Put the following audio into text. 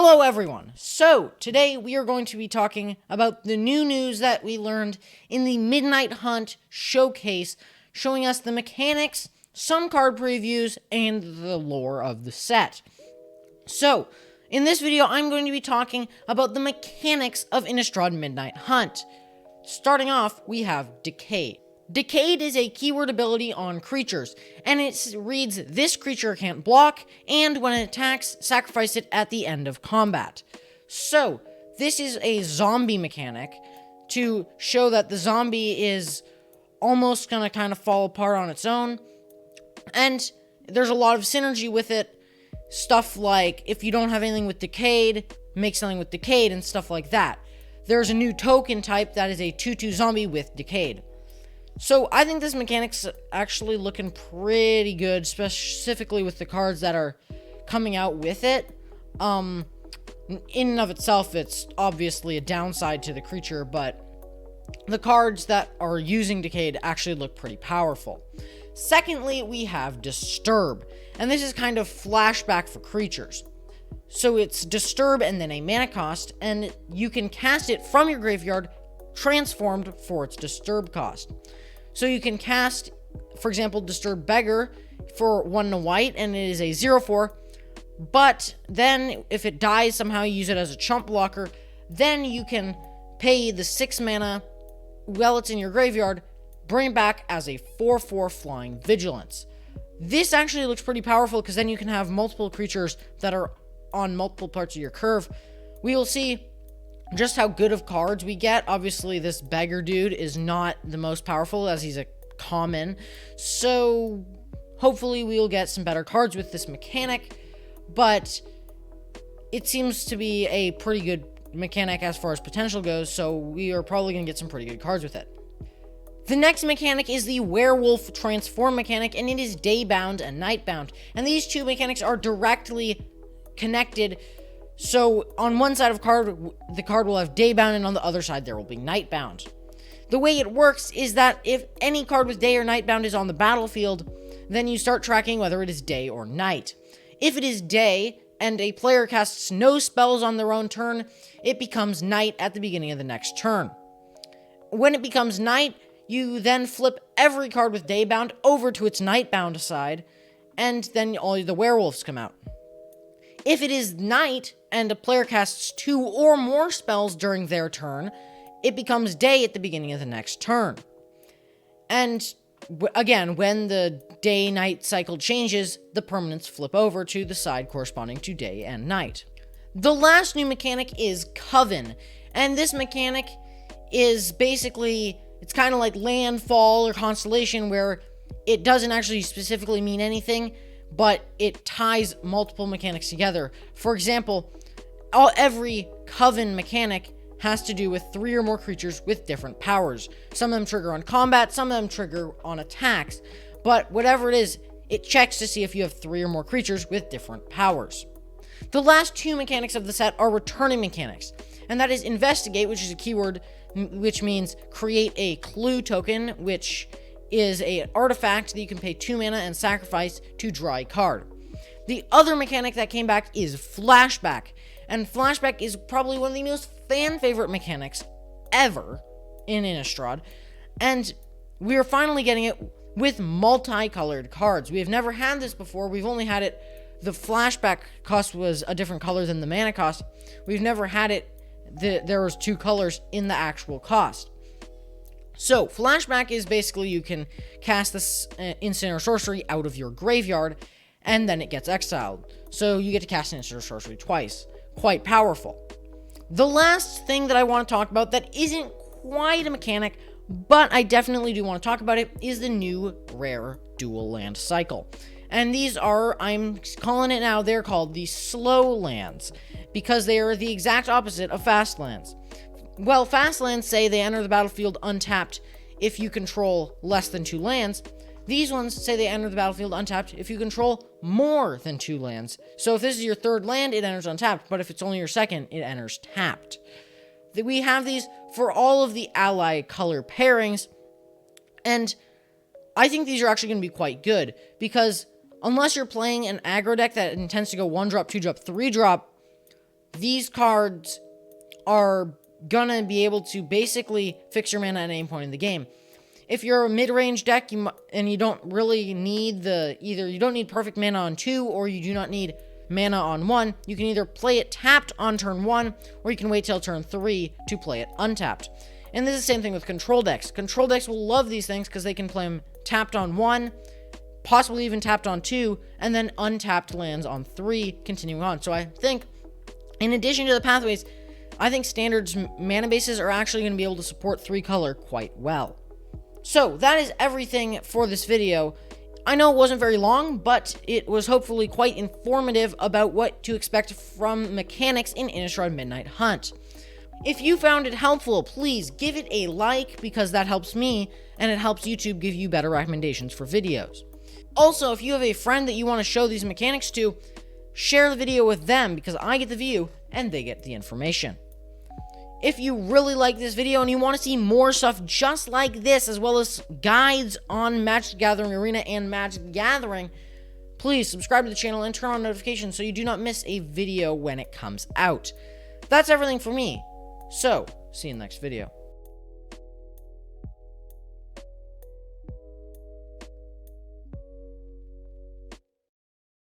Hello everyone! So, today we are going to be talking about the new news that we learned in the Midnight Hunt showcase, showing us the mechanics, some card previews, and the lore of the set. So, in this video I'm going to be talking about the mechanics of Innistrad Midnight Hunt. Starting off, we have Decayed. Decayed is a keyword ability on creatures, and it reads, this creature can't block, and when it attacks, sacrifice it at the end of combat. So, this is a zombie mechanic to show that the zombie is almost gonna kind of fall apart on its own, and there's a lot of synergy with it. Stuff like, if you don't have anything with Decayed, make something with Decayed, and stuff like that. There's a new token type that is a 2/2 zombie with Decayed. So, I think this mechanic's actually looking pretty good, specifically with the cards that are coming out with it. In and of itself, it's obviously a downside to the creature, but the cards that are using Decayed actually look pretty powerful. Secondly, we have Disturb, and this is kind of Flashback for creatures. So, it's Disturb and then a mana cost, and you can cast it from your graveyard, transformed for its Disturb cost. So you can cast, for example, Disturb Beggar for 1 and a white, and it is a 0/4, but then if it dies somehow, you use it as a chump blocker, then you can pay the 6 mana while it's in your graveyard, bring it back as a 4/4 flying vigilance. This actually looks pretty powerful, because then you can have multiple creatures that are on multiple parts of your curve. We will see just how good of cards we get. Obviously, this beggar dude is not the most powerful, as he's a common, so hopefully we'll get some better cards with this mechanic, but it seems to be a pretty good mechanic as far as potential goes, so we are probably going to get some pretty good cards with it. The next mechanic is the Werewolf Transform mechanic, and it is Daybound and Nightbound, and these two mechanics are directly connected. So, on one side of the card will have Daybound, and on the other side there will be Nightbound. The way it works is that if any card with Day or Nightbound is on the battlefield, then you start tracking whether it is day or night. If it is day, and a player casts no spells on their own turn, it becomes night at the beginning of the next turn. When it becomes night, you then flip every card with Daybound over to its Nightbound side, and then all the werewolves come out. If it is night, and a player casts 2 or more spells during their turn, it becomes day at the beginning of the next turn. And again, when the day-night cycle changes, the permanents flip over to the side corresponding to day and night. The last new mechanic is Coven, and this mechanic is basically, it's kind of like Landfall or Constellation, where it doesn't actually specifically mean anything, but it ties multiple mechanics together. For example, every Coven mechanic has to do with 3 or more creatures with different powers. Some of them trigger on combat, some of them trigger on attacks, but whatever it is, it checks to see if you have 3 or more creatures with different powers. The last 2 mechanics of the set are returning mechanics, and that is Investigate, which is a keyword which means create a clue token, which is an artifact that you can pay 2 mana and sacrifice to draw a card. The other mechanic that came back is Flashback, and Flashback is probably one of the most fan-favorite mechanics ever in Innistrad, and we are finally getting it with multicolored cards. We have never had this before. We've only had it, the Flashback cost was a different color than the mana cost. We've never had it, there was 2 colors in the actual cost. So, Flashback is basically you can cast this instant or sorcery out of your graveyard, and then it gets exiled. So, you get to cast an instant or sorcery twice. Quite powerful. The last thing that I want to talk about that isn't quite a mechanic, but I definitely do want to talk about it, is the new rare dual land cycle. And these are, I'm calling it now, they're called the slow lands, because they are the exact opposite of fast lands. Well, fast lands say they enter the battlefield untapped if you control less than 2 lands. These ones say they enter the battlefield untapped if you control more than 2 lands. So if this is your 3rd land, it enters untapped, but if it's only your 2nd, it enters tapped. We have these for all of the ally color pairings, and I think these are actually going to be quite good, because unless you're playing an aggro deck that intends to go 1-drop, 2-drop, 3-drop, these cards are gonna be able to basically fix your mana at any point in the game. If you're a mid-range deck and you don't really need either you don't need perfect mana on 2 or you do not need mana on 1, you can either play it tapped on turn 1 or you can wait till turn 3 to play it untapped. And this is the same thing with control decks. Control decks will love these things because they can play them tapped on 1, possibly even tapped on 2, and then untapped lands on 3, continuing on. So I think, in addition to the pathways, I think Standard's mana bases are actually going to be able to support 3-color quite well. So that is everything for this video. I know it wasn't very long, but it was hopefully quite informative about what to expect from mechanics in Innistrad Midnight Hunt. If you found it helpful, please give it a like because that helps me and it helps YouTube give you better recommendations for videos. Also, if you have a friend that you want to show these mechanics to, share the video with them because I get the view and they get the information. If you really like this video and you want to see more stuff just like this, as well as guides on Magic the Gathering Arena and Magic the Gathering, please subscribe to the channel and turn on notifications so you do not miss a video when it comes out. That's everything for me. So, see you in the next video.